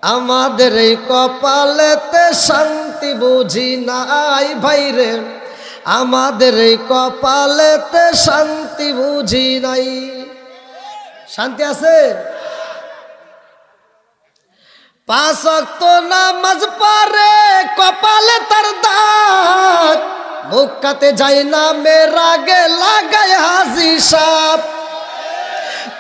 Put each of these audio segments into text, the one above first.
আমাদের এই কপালেতে শান্তি বুঝি নাই ভাইরে, আমাদের এই কপালেতে শান্তি বুঝি নাই। শান্তি আছে? 5 ওয়াক্ত নামাজ পড়ে কপালে তার দাগ, মুক্কাতে যাই না মেরাগে লাগায় হাজি সাপ।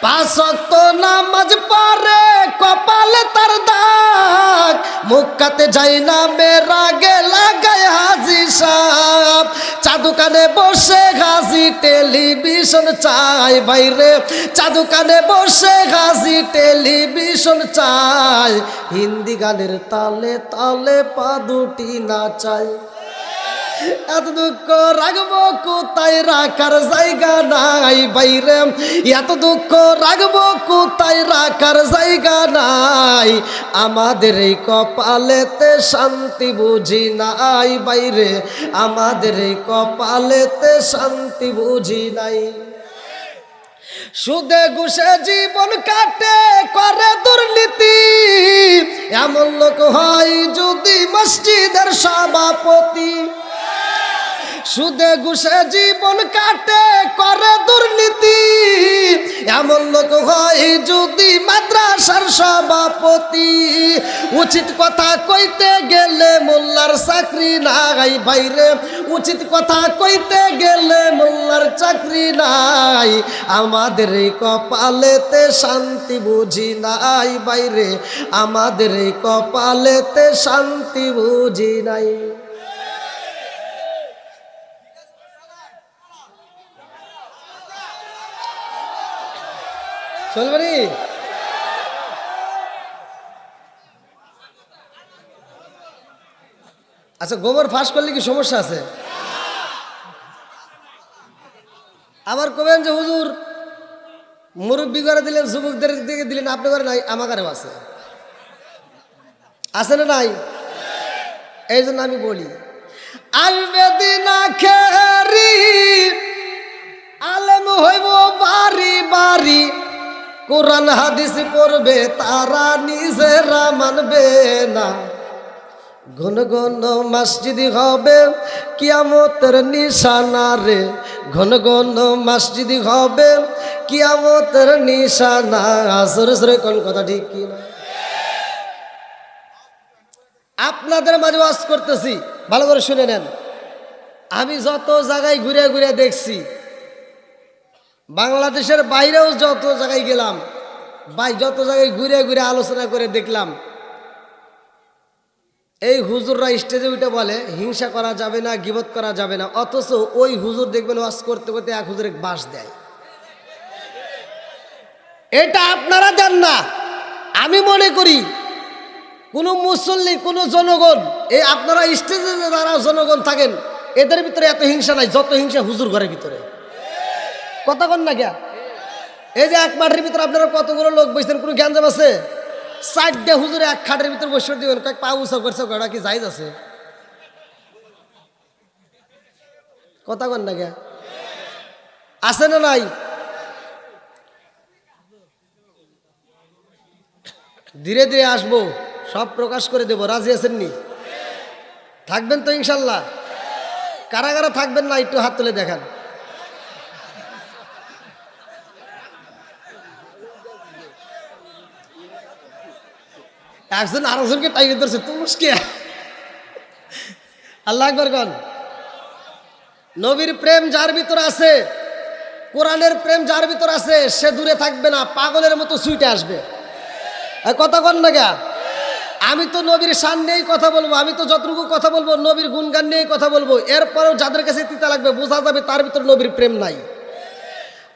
5 ওয়াক্ত নামাজ পড়ে কপালে তার দাগ, মুক্কাতে যাই না মেরাগে লাগায় হাজি সাপ। চা দোকানে বসে হাজি টেলিভিশন চাই ভাইরে, চা দোকানে বসে হাজি টেলিভিশন চাই, হিন্দি গানের তালে তালে পা দুটি নাচাই। এত দুঃখ রাখবো কোথায় রাখার জায়গা নাই বাইরে, এত দুঃখ রাখবো কোথায় রাখার জায়গা নাই। আমাদের এই কপালেতে শান্তি বুঝি নাই বাইরে, আমাদের এই কপালেতে শান্তি বুঝি নাই। সুদে ঘুষে জীবন কাটে করে দুর্নীতি, এমন লোক হয় যদি মসজিদের সভাপতি। সুদে ঘুষে জীবন কাটে করে দুর্নীতি, এমন লোক হয় যদি মাদ্রাসার সভাপতি। উচিত কথা কইতে গেলে মোল্লার চাকরি নাই বাইরে, উচিত কথা কইতে গেলে মোল্লার চাকরি নাই। আমাদের এই কপালেতে শান্তি বুঝি নাই বাইরে, আমাদের এই কপালেতে শান্তি বুঝি নাই। চলবে? আচ্ছা, গোবর ফাঁস করলে কি সমস্যা আছে? আবার কবেন যে হুজুর মুরব্বী করে দিলেন, যুবকদের দিকে দিলেন, আপনি করে নাই, আমার কারেও আছে। আছে না নাই? এই জন্য আমি বলি, আসবে দিন আখেরি আলেম হইব বাড়ি বাড়ি, কোরআন হাদিস পড়বে তারা নিজেরা মানবে না। ঘন ঘন মসজিদ হবে কিয়ামতের নিশানা রে, ঘন ঘন মসজিদ হবে কিয়ামতের নিশানা। সরে সরে কোন কথা ঠিক কি না? আপনাদের মাঝে ওয়াজ করতেছি, ভালো করে শুনে নেন। আমি যত জায়গায় ঘুরে ঘুরে দেখছি, বাংলাদেশের বাইরেও যত জায়গায় গেলাম, যত জায়গায় ঘুরে ঘুরে আলোচনা করে দেখলাম, এই হুজুররা স্টেজে উঠে বলে হিংসা করা যাবে না, গীবত করা যাবে না, অথচ ওই হুজুর দেখবেন ওয়াজ করতে করতে এক হুজুরে বাঁশ দেয়। এটা আপনারা দেন না। আমি মনে করি কোন মুসল্লি, কোন জনগণ, এই আপনারা স্টেজে যারা জনগণ থাকেন এদের ভিতরে এত হিংসা নাই যত হিংসা হুজুর ঘরের ভিতরে। কথা কন না গিয়া? এই যে এক মাঠের ভিতরে আপনারা কতগুলো লোক বসছেন, কোনো জ্ঞানজাম আছে? 4টে হুজুরে এক খাটের ভিতরে বসে দিবেন, কয়েক পা উঁচা করছে, ওটা কি জায়েজ আছে? কথা কন না গিয়া? আছে না নাই? ধীরে ধীরে আসবো, সব প্রকাশ করে দেব। রাজি আছেন নি? থাকবেন তো ইনশাল্লাহ? কারা কারা থাকবেন না একটু হাত তুলে দেখান। একজন আরেকজনকে টাইগে ধরছে, তুমুসকে আল্লাহ আকবার কন। নবীর প্রেম যার ভিতর আছে, কোরআনের প্রেম যার ভিতর আছে, সে দূরে থাকবে না, পাগলের মতো ছুটে আসবে। কথা কন না গা? আমি তো নবীর শান নিয়েই কথা বলবো, আমি তো যতটুকু কথা বলবো নবীর গুণগান নিয়েই কথা বলবো। এরপরেও যাদের কাছে তিতা লাগবে, বোঝা যাবে তার ভিতর নবীর প্রেম নাই।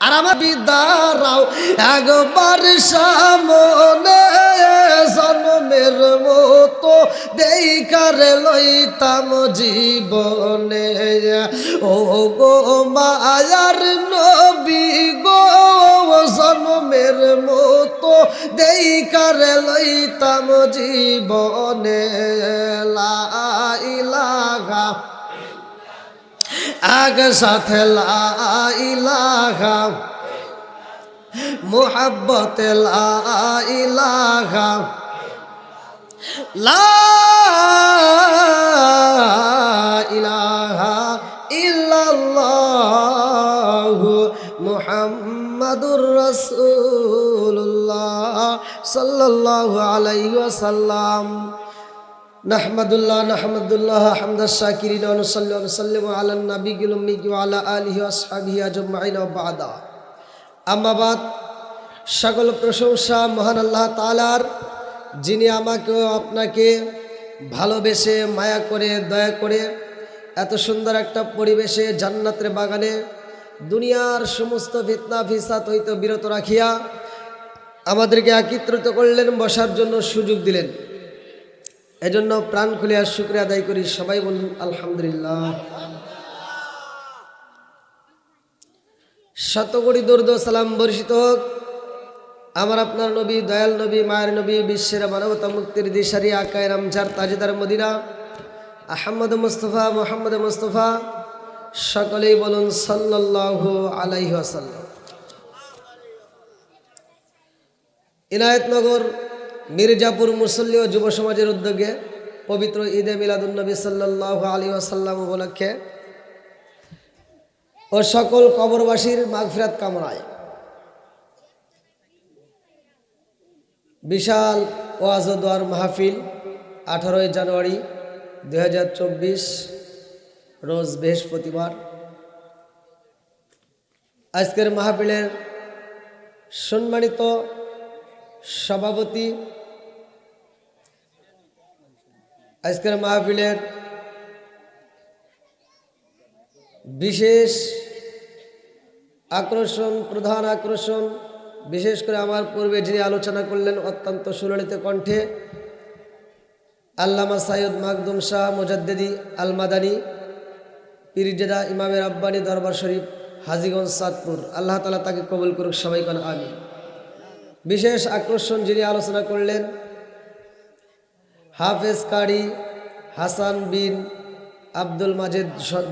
আর আমার বিদারাও একবার সামনে, জন্মের মতো দেইকার লইতাম জীবনে। ও গো মায়ার নবী গো, জন্মের মতো দেইকার লইতাম জীবনে। লা ইলাহা এক সাথে লা ইলাহা, মুহাব্বতে লা ইলাহা, লা ইলাহা ইল্লাল্লাহু মুহাম্মাদুর রাসূলুল্লাহ সাল্লাল্লাহু আলাইহি ওয়াসাল্লাম। নাহমাদুল্লাহ হামদাশ শাকিরিন ওয়া নুসাল্লি ওয়া নুসাল্লিমু আলান নাবিয়্যিল উম্মি ওয়া আলা আলিহি ওয়া আসহাবিহি আজমাইন ওয়া বা'দা। আম্মা বাদ, সকল প্রশংসা মহান আল্লাহ তাআলার, যিনি আমাকে আপনাকে ভালোবেসে মায়া করে দয়া করে এত সুন্দর একটা পরিবেশে জান্নাতের বাগানে দুনিয়ার সমস্ত ফিতনা ফিসাদ হইতে বিরত রাখিয়া আমাদেরকে একত্রিত করলেন, বসার জন্য সুযোগ দিলেন। এজন্য প্রাণ খুলে আর শুকরিয়া আদায় করি। সবাই বলুন আলহামদুলিল্লাহ। শতকোটি দরুদ ও সালাম বর্ষিত হোক আমার আপনার নবী, দয়াল নবী, মায়ের নবী, বিশ্বের মানবতা মুক্তির দিশারি আকায়ে রামজার তাজদার মদিনা আহমদ মুস্তফা মুহাম্মদ মুস্তফা, সকলেই বলুন সাল্লাল্লাহু আলাইহি ওয়াসাল্লাম। ইনায়েতনগর মির্জাপুর মুসল্লি ও যুব সমাজের উদ্যোগে পবিত্র ঈদে মিলাদুন্নবী সাল্লাল্লাহু আলাইহি ওয়াসাল্লাম উপলক্ষে ও সকল কবরবাসীর মাগফিরাত কামনায় বিশাল ওয়াজ ও দোয়ার মাহফিল 18 জানুয়ারি 2024 রোজ বৃহস্পতিবার। আজকের মাহফিলের সম্মানিত সভাপতি, আজকের মাহফিলের বিশেষ আকর্ষণ, প্রধান আকর্ষণ, বিশেষ করে আমার পূর্বে যিনি আলোচনা করলেন অত্যন্ত সুললিত কণ্ঠে, আল্লামা সাইয়দ মাকদুম শাহ মুজাদ্দিদি আল মাদানী পীরজাদা ইমামের আব্বানী দরবার শরীফ হাজীগঞ্জ সাদপুর, আল্লাহ তাআলা তাকে কবুল করুক, সবাই কোন আমিন। বিশেষ আকর্ষণ যিনি আলোচনা করলেন হাফেজ কারি হাসান বিন আব্দুল মাজিদ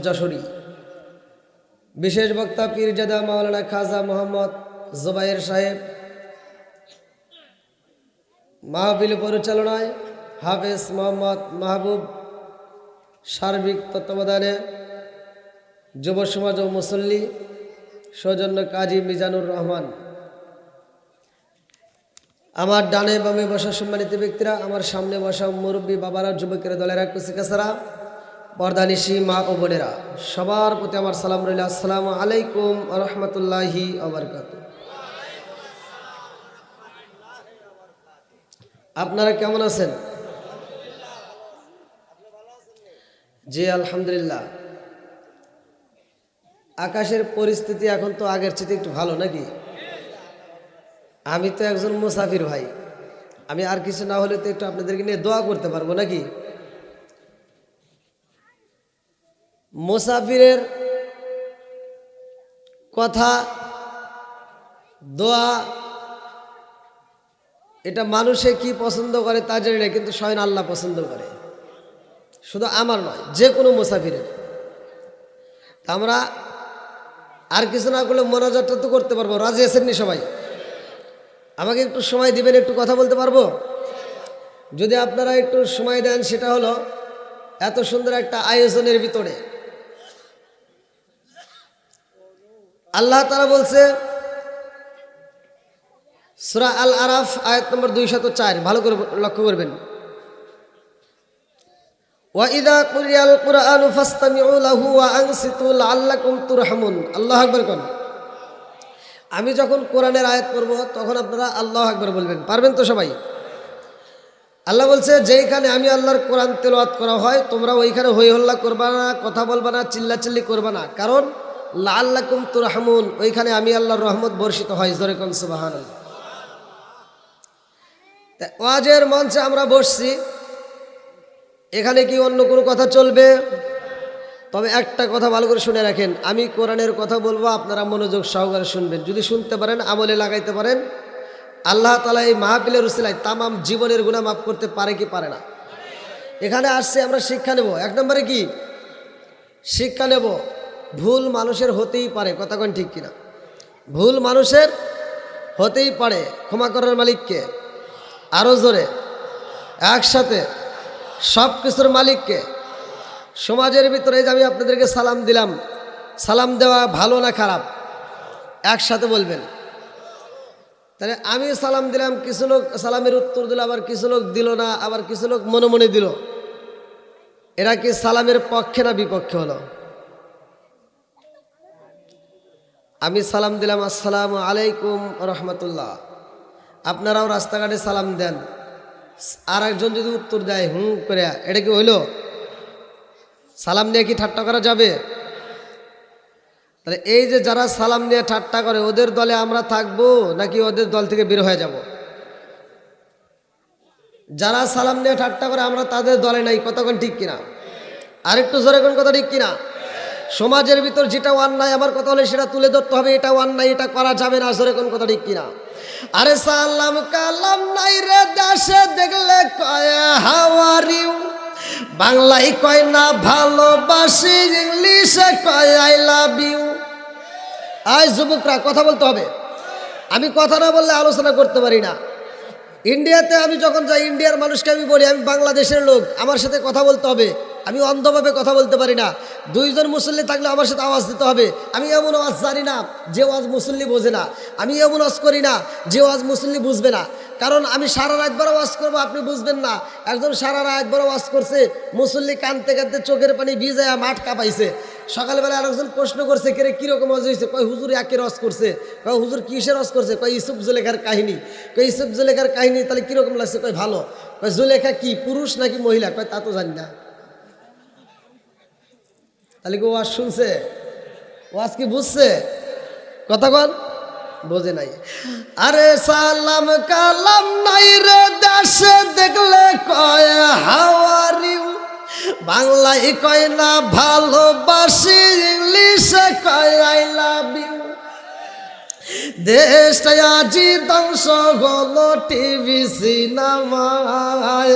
যশোরী। বিশেষ বক্তা পীরজাদা মাওলানা খাজা মোহাম্মদ জুবায়ের সাহেব। মাহফিল পরিচালনায় হাফেজ মোহাম্মদ মাহবুব। সার্বিক তত্ত্বাবধানে যুব সমাজ ও মুসল্লি সৌজন্য কাজী মিজানুর রহমান। আমার ডানে বামে বসা সম্মানিত ব্যক্তিরা, আমার সামনে বসা মুরব্বী বাবারা, যুবকেরা, দলেরা, কুচিকাচারা, পর্দানিশী মা ও বোনেরা, সবার প্রতি আমার সালাম রইল। আসসালামু আলাইকুম ওয়া রাহমাতুল্লাহি ওয়া বারাকাতুহু। আপনারা কেমন আছেন? জি আলহামদুলিল্লাহ। আকাশের পরিস্থিতি এখন তো আগের চেয়ে একটু ভালো নাকি? আমি তো একজন মুসাফির ভাই, আমি আর কিছু না হলে তো একটু আপনাদেরকে নিয়ে দোয়া করতে পারবো নাকি? মুসাফিরের কথা, দোয়া, এটা মানুষে কি পছন্দ করে তা জানি না, কিন্তু স্বয়ং আল্লাহ পছন্দ করে। শুধু আমার নয়, যে কোনো মুসাফিরের। আমরা আর কিছু না করলে মোনাজাতটা তো করতে পারবো। রাজি আছেননি সবাই? আমাকে একটু সময় দিবেন, একটু কথা বলতে পারবো? যদি আপনারা একটু সময় দেন, সেটা হলো এত সুন্দর একটা আয়োজনের ভিতরে আল্লাহ তাআলা বলছে সূরা আল আরাফ আয়াত নম্বর 204, ভালো করে লক্ষ্য করবেন। ওয়া ইযা কুরিয়াল কুরআনু ফাসতামিউ লাহু ওয়া আনসিতু লাআল্লাকুম তুরহামুন। আল্লাহু আকবার কোন। আমি যখন কোরআনের আয়াত পড়ব তখন আপনারা আল্লাহু আকবার বলবেন, পারবেন তো সবাই? আল্লাহ বলছে যেইখানে আমি আল্লাহর কোরআন তেলাওয়াত করা হয় তোমরা ওইখানে হই হল্লা করবা না, কথা বলবা না, চিল্লাচিল্লি করবা না, কারণ লাআল্লাকুম তুরহামুন, ওইখানে আমি আল্লাহর রহমত বর্ষিত হয়। জোরে কোন সুবহানাল্লাহ। ওয়াজের মঞ্চে আমরা বসছি, এখানে কি অন্য কোনো কথা চলবে? তবে একটা কথা ভালো করে শুনে রাখেন, আমি কোরআনের কথা বলবো, আপনারা মনোযোগ সহকারে শুনবেন। যদি শুনতে পারেন, আমলে লাগাইতে পারেন, আল্লাহ তাআলা এই মাহফিলের উসিলায় তামাম জীবনের গুনাহ মাফ করতে পারে কি পারে না? এখানে আসছে আমরা শিক্ষা নেব। এক নম্বরে কি শিক্ষা নেব? ভুল মানুষের হতেই পারে, কথা কোন ঠিক কিনা? ভুল মানুষের হতেই পারে। ক্ষমা করার মালিককে? আরো জোরে। একসাথে সব কিছুর মালিককে। সমাজের ভিতরে যে আমি আপনাদেরকে সালাম দিলাম, সালাম দেওয়া ভালো না খারাপ? একসাথে বলবেন। তাহলে আমি সালাম দিলাম, কিছু লোক সালামের উত্তর দিল, আবার কিছু লোক দিল না, আবার কিছু লোক মনে মনে দিল। এরা কি সালামের পক্ষে না বিপক্ষে হলো? আমি সালাম দিলাম আসসালামু আলাইকুম রহমতুল্লাহ, আপনারাও রাস্তাঘাটে সালাম দেন, আর একজন যদি উত্তর দেয় হুম করে, এটা কি হইল? সালাম নিয়ে কি ঠাট্টা করা যাবে? তাহলে এই যে যারা সালাম নিয়ে ঠাট্টা করে, ওদের দলে আমরা থাকবো নাকি ওদের দল থেকে বের হয়ে যাব? যারা সালাম নিয়ে ঠাট্টা করে আমরা তাদের দলে নাই, কতক্ষণ ঠিক কিনা? আরেকটু জোরে কোন কথা ঠিক কিনা? সমাজের ভিতর যেটা অন্যায়, আমার কথা হলে সেটা তুলে ধরতে হবে, এটা অন্যায়, এটা করা যাবে না, জোরে কোন কথা ঠিক কিনা? আরে সালাম কালাম নাই রে দেশে, দেখলে কয় হাউ আর ইউ, বাংলায় কয় না ভালোবাসি, ইংলিশে কয় আই লাভ ইউ। আজ যুবকরা কথা বলতে হবে, আমি কথা না বললে আলোচনা করতে পারি না। ইন্ডিয়াতে আমি যখন যাই, ইন্ডিয়ার মানুষকে আমি বলি আমি বাংলাদেশের লোক, আমার সাথে কথা বলতে হবে, আমি অন্ধভাবে কথা বলতে পারি না। দুইজন মুসল্লি থাকলে আমার সাথে আওয়াজ দিতে হবে। আমি এমন আওয়াজ জানি না যে আওয়াজ মুসল্লি বোঝে না, আমি এমন আওয়াজ করি না যে আওয়াজ মুসল্লি বুঝবে না। কারণ আমি সারা রাত বড় ওয়াজ করবো, আপনি বুঝবেন না। একজন সারা রাত বড় ওয়াজ করছে, মুসল্লি কানতে কানতে চোখের পানি ভিজায়া মাঠ কাঁপাইছে। সকালবেলা আরেকজন প্রশ্ন করছে, কে কিরকম ওয়াজ হয়েছে? কয় হুজুর একের ওয়াজ করছে। কয় হুজুর কিসের ওয়াজ করছে? কয় ইউসুফ জুলেখার কাহিনী। কয় ইউসুফ জুলেখার কাহিনী, তাহলে কিরকম লাগছে? কয় ভালো। কয় জুলেখা কি পুরুষ নাকি মহিলা? কয় তা তো জানি না। তাহলে কি ওয়াজ শুনছে? ওয়াজ কি বুঝছে? কথা কন, বোঝে নাই। আরে সালাম কালাম নাই রে দেশে, দেখলে কয় হাউ আর ইউ, বাংলায় কয় না ভালোবাসি, ইংলিশে কয় আই লাভ ইউ। দেশটা আজি ধ্বংস হলো টিভি সিনেমায়,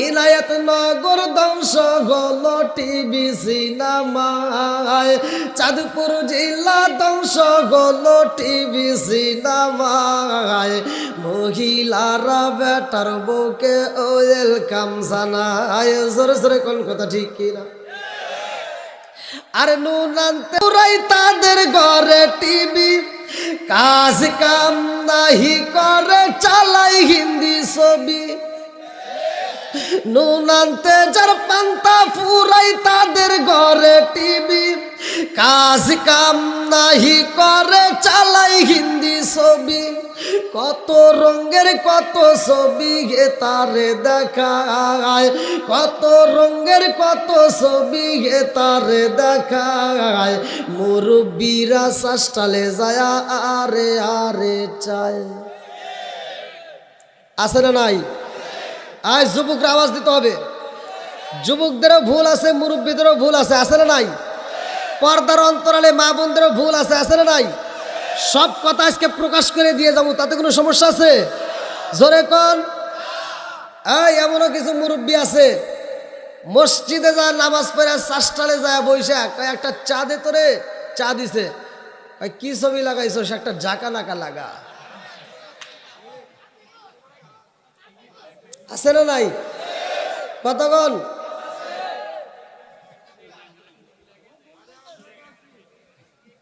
ইনায়েত নগর ধ্বংস হলো টিভি সিনেমায়, চাঁদপুর জেলা ধ্বংস হলো টিভি সিনেমায়, মহিলারা বেটার বউকে ওয়েলকাম জানায়। জোরে জোরে কোন কথা ঠিক কিনা? আরে নুন আনতে পুরাই তাদের ঘরে টিভি, কাজ কাম নাহি করে চালাই হিন্দি ছবি। নুন আনতে যার পান্তা ফুরাই তাদের ঘরে টিভি, কাজ কাম নাহি করে চালাই হিন্দি ছবি। কত রঙের কত ছবি গে তারে দেখায়, কত রঙের কত ছবি গে তারে দেখায়, মুরব্বীরা শাস্তালে যায় আরে আরে চায়। আছে না নাই? আজ যুবকরা আওয়াজ দিতে হবে। যুবকদেরও ভুল আছে, মুরব্বীদেরও ভুল আছে, আছে না নাই? পর্দার অন্তরালে মা বোনদেরও ভুল আছে, আছে না নাই? সব কথা আজকে প্রকাশ করে দিয়ে যাবো, তাতে কোনো সমস্যা আছে? জোরে কন। এই এমনও কিছু মুরব্বী আছে, মসজিদে যা নামাজ পড়ে চাষটালে যায় বৈশা, একটা চা দে তোরে, চা দিছে, কি ছবি লাগাইছো? সে একটা জাকা নাকা লাগা। আছে না নাই? কতক্ষণ?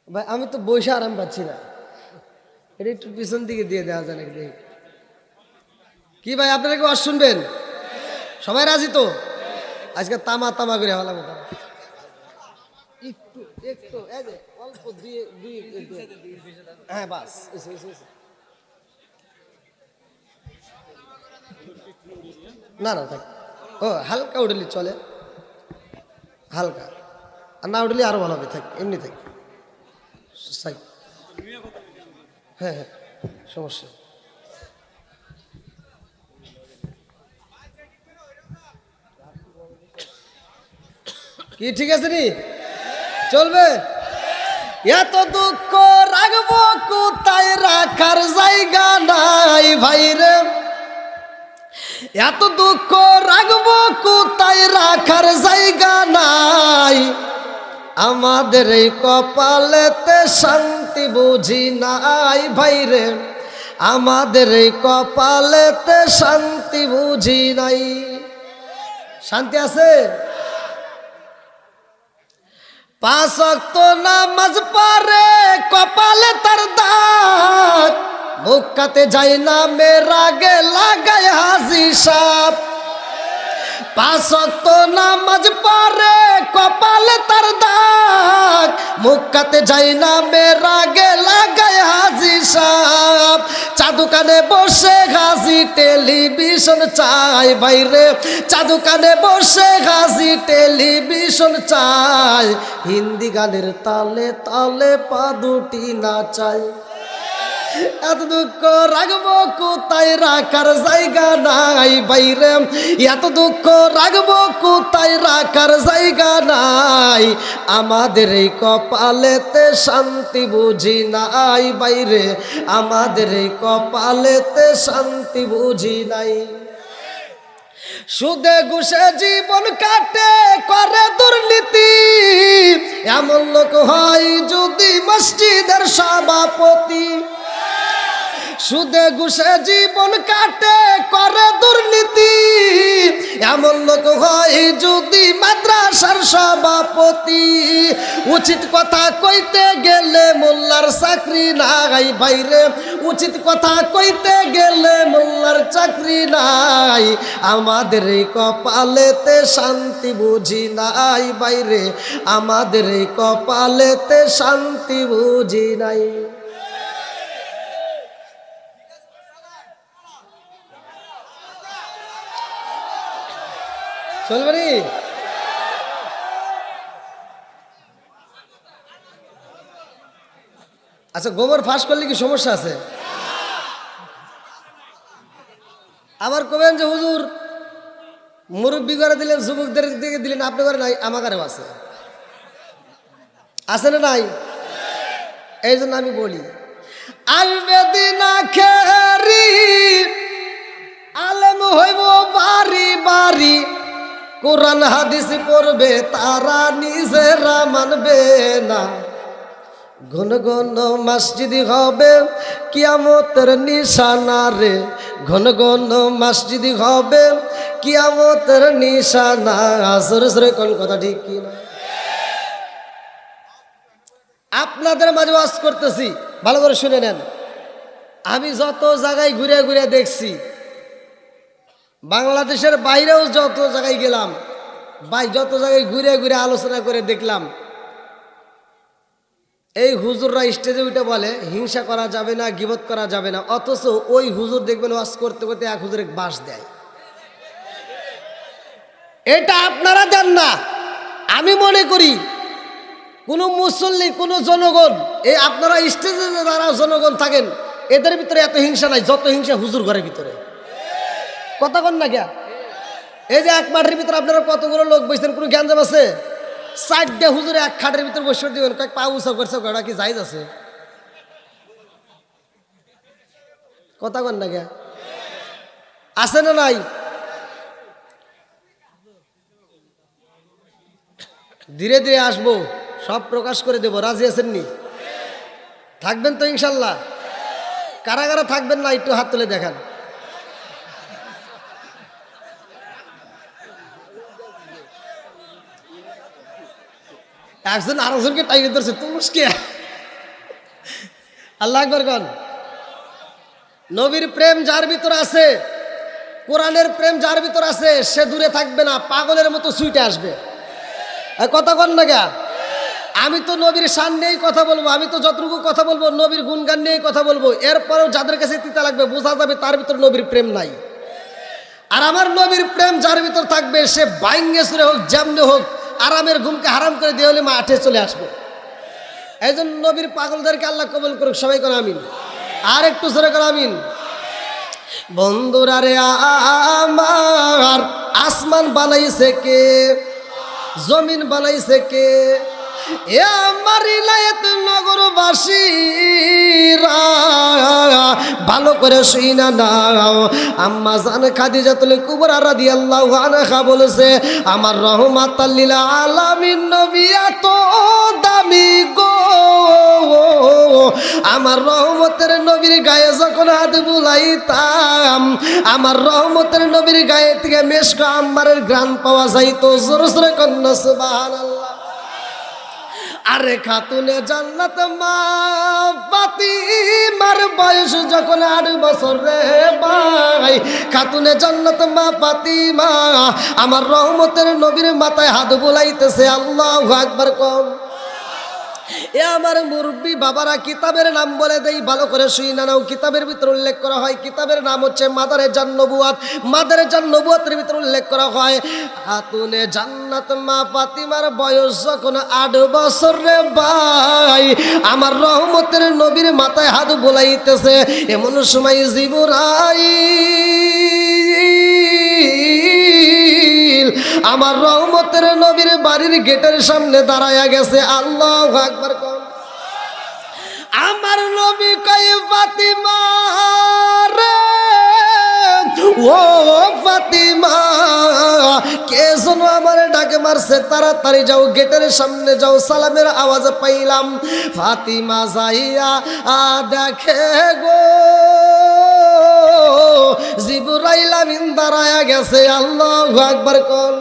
ভাই আমি তো বৈশা আরাম পাচ্ছি না, এটা একটু পিছন দিকে দিয়ে দেওয়া যায় নাকি? দেখি কি ভাই, আপনারা কি ওয়াজ শুনবেন? সবাই রাজি তো? আজকে তামা তামা করে হলাম, একটু একটু অল্প হ্যাঁ বাস। না না থাক, ও হালকা উঠলি চলে, হালকা, আর না উঠলে আরো ভালো হবে। থাক এমনি থাক, হ্যাঁ হ্যাঁ সমস্যা। কি ঠিক আছে নি? চলবে? এত দুঃখ রাখবো কোথায়, রাখার জায়গা নাই ভাই রে, এত দুঃখ রাখবো কোথায়, রাখার জায়গা নাই, আমাদের এই কপালেতে শান্তি বুঝি নাই ভাই রে, আমাদের এই কপালেতে শান্তি বুঝি নাই। শান্তি আছে? 5 ওয়াক্ত নামাজ পড়ে কপালে তার দাগ, মুক্কাতে যাই না মেরাগে লাগায় হাজি সাপ। 5 ওয়াক্ত নামাজ পড়ে কপালে তার দাগ, মুক্কাতে যাই না মেরাগে লাগায় হাজি সাপ। চাদুকানে বসে হাজি টেলিভিশন চাই বাইরে, চাদুকানে বসে হাজি টেলিভিশন চাই, হিন্দি গানের তালে তালে পা দুটি নাচাই। এত দুঃখ রাখবো কোথায় রাখার জায়গা নাই বাইরে, এত দুঃখ রাখবো কোথায় রাখার জায়গা নাই, আমাদের এই কপালেতে শান্তি বুঝি নাই বাইরে, আমাদের এই কপালেতে শান্তি বুঝি নাই। সুদে ঘুষে জীবন কাটে করে দুর্নীতি, এমন লোক হয় যদি মসজিদের সভাপতি। সুদে ঘুষে জীবন কাটে করে দুর্নীতি, এমন লোক হয় যদি মাদ্রাসার সভাপতি। উচিত কথা কইতে গেলে মোল্লার চাকরি নাই বাইরে, উচিত কথা কইতে গেলে মোল্লার চাকরি নাই, আমাদের এই কপালেতে শান্তি বুঝি নাই বাইরে, আমাদের এই কপালেতে শান্তি বুঝি নাই। চলবে নি? আচ্ছা, গোবর ফাঁস করলে কি সমস্যা আছে? আবার কবেন যে হুজুর মুরব্বী করে দিলেন, যুবকদের দিকে দিলেন, আপনি করে নাই, আমার কারেও আছে। আছে না নাই? এই জন্য আমি বলি, আসবে দিন আখেরি আলেম হইব বাড়ি বাড়ি, কোরআন হাদিস পড়বে তারা নিজেরা মানবে না, ঘন ঘন মসজিদ হবে কিয়ামতের নিশানা রে, ঘন ঘন মসজিদ হবে কিয়ামতের নিশানা। সরে সরে কোন কথা ঠিক কি না? আপনাদের মাঝে ওয়াজ করতেছি, ভালো করে শুনে নেন। আমি যত জায়গায় ঘুরে ঘুরে দেখছি, বাংলাদেশের বাইরেও যত জায়গায় গেলাম, যত জায়গায় ঘুরে ঘুরে আলোচনা করে দেখলাম, এই হুজুররা স্টেজে উঠে বলে হিংসা করা যাবে না, গীবত করা যাবে না, অথচ ওই হুজুর দেখবেন ওয়াজ করতে করতে এক হুজুরে বাঁশ দেয়। এটা আপনারা দেন না। আমি মনে করি কোনো মুসল্লি, কোনো জনগণ, এই আপনারা স্টেজে যারা জনগণ থাকেন, এদের ভিতরে এত হিংসা নাই যত হিংসা হুজুর ঘরের ভিতরে। কথা কন না গিয়া? এই যে এক মাঠের ভিতরে আপনারা কতগুলো লোক বসছেন, কোনো জ্ঞান আছে? 4টে হুজুরে এক খাটের ভিতরে বসে দিবেন, কয়েক পা উৎসব করছে, ওটা কি জায়েজ আছে? কথা কন না গিয়া? আছে না নাই? ধীরে ধীরে আসবো, সব প্রকাশ করে দেবো। রাজি আছেননি? থাকবেন তো ইনশাল্লাহ? কারা কারা থাকবেন না একটু হাত তুলে দেখান। একজন আরেকজনকে টাইমে ধরছে, তুমুসকে আল্লাহ আকবার কন। নবীর প্রেম যার ভিতর আছে, কোরআনের প্রেম যার ভিতর আছে, সে দূরে থাকবে না, পাগলের মতো ছুটে আসবে। কথা কন না গা? আমি তো নবীর শান নিয়েই কথা বলবো, আমি তো যতটুকু কথা বলবো নবীর গুণগান নিয়েই কথা বলবো। এরপরেও যাদের কাছে তিতা লাগবে, বোঝা যাবে তার ভিতর নবীর প্রেম নাই। আর আমার নবীর প্রেম যার ভিতর থাকবে, সে বাইঙ্গে সুরে হোক, যেমনে হোক, আরামের ঘুমকে হারাম করে দিয়ে হলে মাঠে চলে আসবে। এই জন্য নবীর পাগলদেরকে আল্লাহ কবুল করুক। সবাই করে আমিন। আর একটু জোরে করে আমিন। বন্ধুরা রে আমার, আসমান বানাইছে কে? জমিন বানাইছে কে? এ আমার ইলায়েত নগরবাসীরা ভালো করে শুইনা নাও। আম্মা জান খাদিজাতুল কুবরা রাদিয়াল্লাহু আনহা বলেছে, আমার রহমাতাল লিল আলামিন নবী এত দামি গো, আমার রহমতের নবীর গায়ে যখন হাত বুলাইতাম, আমার রহমতের নবীর গায়ে থেকে মেশক আম্বারের ঘ্রাণ পাওয়া যাইতো। জোরে জোরে কন্যা সুবহানাল্লাহ। আরে খাতুনে জান্নাত মা ফাতিমার বয়স যখন 8 বছর রে ভাই, খাতুনে জান্নাত মা ফাতিমা আমার রহমতের নবীর মাথায় হাত বুলাইতেছে। আল্লাহু আকবার কম। এ আমার মুরব্বী বাবারা, কিতাবের নাম বলে দেই, ভালো করে শুই না নাও। কিতাবের ভিতর উল্লেখ করা হয়, কিতাবের নাম হচ্ছে মাদারে জান নবুয়াত। মাদারে জান নবুয়াতের ভিতর উল্লেখ করা হয়, খাতুনে জান্নাত মা ফাতিমার বয়স যখন 8 বছর রে ভাই, আমার রহমতের নবীর মাথায় হাত বোলাইতেছে। এমন সময় জিবরাইল আমার রহমতের নবীর বাড়ির গেটের সামনে দাঁড়ায়া গেছে। আল্লাহু আকবার কোন। আমার নবী কই ফাতিমা রে, ও ফাতিমা, কে যেন আমার ডাকে মারছে, তাড়াতাড়ি যাও, গেটের সামনে যাও। সালামের আওয়াজ পাইলাম। ফাতিমা যাইয়া দেখে গো জিবরাইল আমিন দাঁড়ায়া গেছে। আল্লাহু আকবার কোন।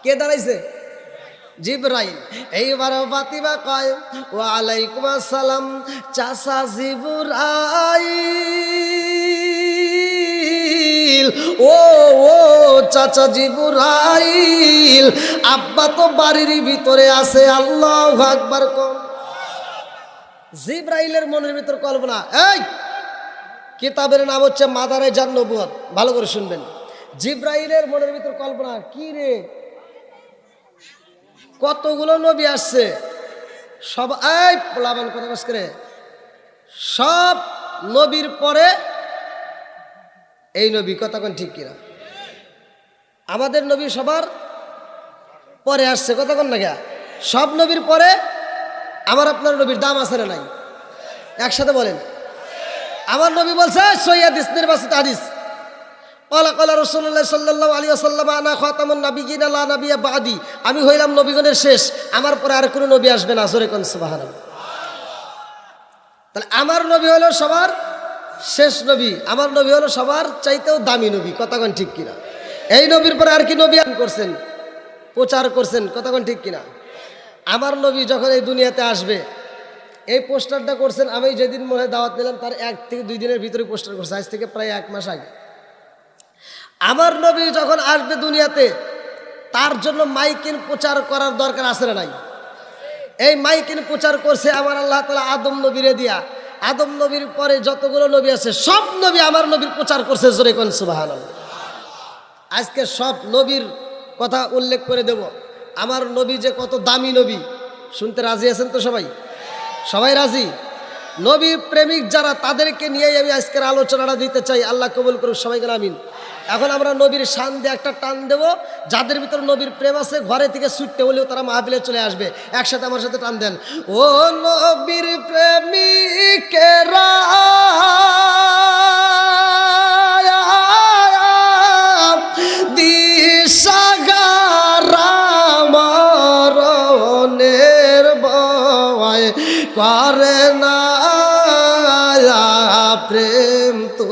কে দাঁড়াইছে? জিবরাইল। এইবার ফাতিমা কয়, ওয়া আলাইকুম আসসালাম চাচা জিবরাইল। ও ও চাচা জিবরাইল, আব্বা তো বাড়ির ভিতরে আছে। আল্লাহু আকবার কোন। জিবরাইলের মনের ভিতর কল্পনা। এই কিতাবের নাম হচ্ছে মাদারে জান নবুয়াত, ভালো করে শুনবেন। জিবরাইলের মনের ভিতর কল্পনা, কি রে কতগুলো নবী আসছে, সব এই পোলাবান কথা বাস করে, সব নবীর পরে এই নবী, কথা কোন ঠিক কিনা? আমাদের নবী সবার পরে আসছে, কথা কোন না গা? সব নবীর পরে আমার আপনার নবীর দাম আছে না নাই? একসাথে বলেন। আমার নবী বলছে সহিহ হাদিস, নির্বাচিত হাদিস, ক্বালা ক্বালা রাসূলুল্লাহ সাল্লাল্লাহু আলাইহি ওয়াসাল্লাম আনা খাতামুন নাবিয়্যিনা লা নাবিয়্যা বাদি, আমি হইলাম নবীগণের শেষ, আমার পরে আর কোনো নবী আসবে না। জোরে কোন সুবহানাল্লাহ। তাহলে আমার নবী হলো সবার শেষ নবী, আমার নবী হলো সবার চাইতেও দামি নবী, কথা কোন ঠিক কিনা? এই নবীর পরে আর কি নবী করছেন, প্রচার করছেন, কথা কোন ঠিক কিনা? আমার নবী যখন এই দুনিয়াতে আসবে, এই পোস্টারটা করছেন, আমি যেদিন মনে দাওয়াত নিলাম তার 1 থেকে 2 দিনের ভিতরে পোস্টার করছে, আজ থেকে প্রায় 1 মাস আগে। আমার নবী যখন আসবে দুনিয়াতে, তার জন্য মাইকিন প্রচার করার দরকার আছে না নাই? এই মাইকিন প্রচার করছে আমার আল্লাহ তাআলা আদম নবীরে দিয়া। আদম নবীর পরে যতগুলো নবী আছে সব নবী আমার নবীর প্রচার করছে। জোরে কোন সুবহানাল্লাহ। আজকে সব নবীর কথা উল্লেখ করে দেব। আমার নবী যে কত দামি নবী, শুনতে রাজি আছেন তো সবাই? সবাই রাজি? নবীর প্রেমিক যারা, তাদেরকে নিয়েই আমি আজকের আলোচনাটা দিতে চাই। আল্লাহ কবুল করুন, সবাইকে আমিন। এখন আমরা নবীর শান দিয়ে একটা টান দেব। যাদের ভিতর নবীর প্রেম আছে ঘরে থেকে ছুটতে হলেও তারা মাহফিলে চলে আসবে। একসাথে আমার সাথে টান দেন। ও নবীর প্রেমিকেরা দিশাগারা মরণের ভয় করে না প্রেম তো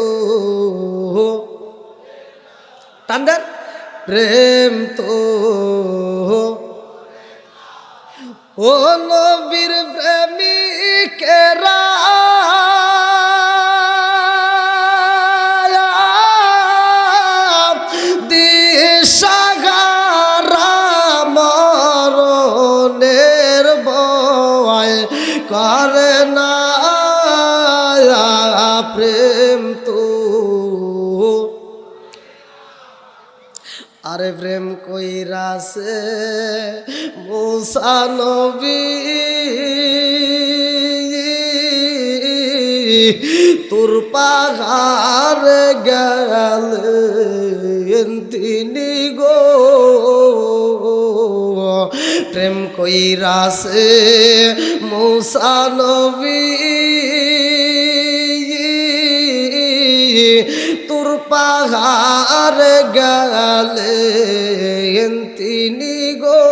টান দেন, প্রেম তো ও নবীর প্রেমিকেরা দিশাগারা মরণের ভয় করে না প্রেম তো। আরে প্রেম কইরাছে মুসা নবী, তোর পাহাড়ে গেলেন তিনি গো, প্রেম কইরাছে মূসা নবী তোর পাহাড় গেলেন তিনি গো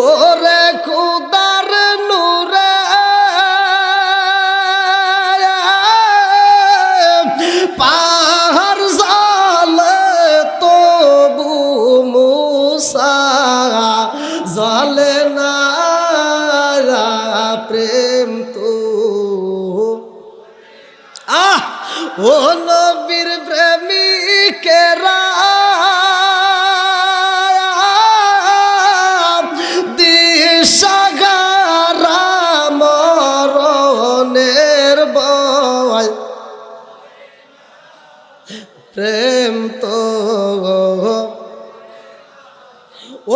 ওরে খুদার নূরে পাহাড় জালে তবু মূসা জালে না প্রেম তো ও নবীর প্রেমিকেরা দিশাহারা মরণের ভয় প্রেম তো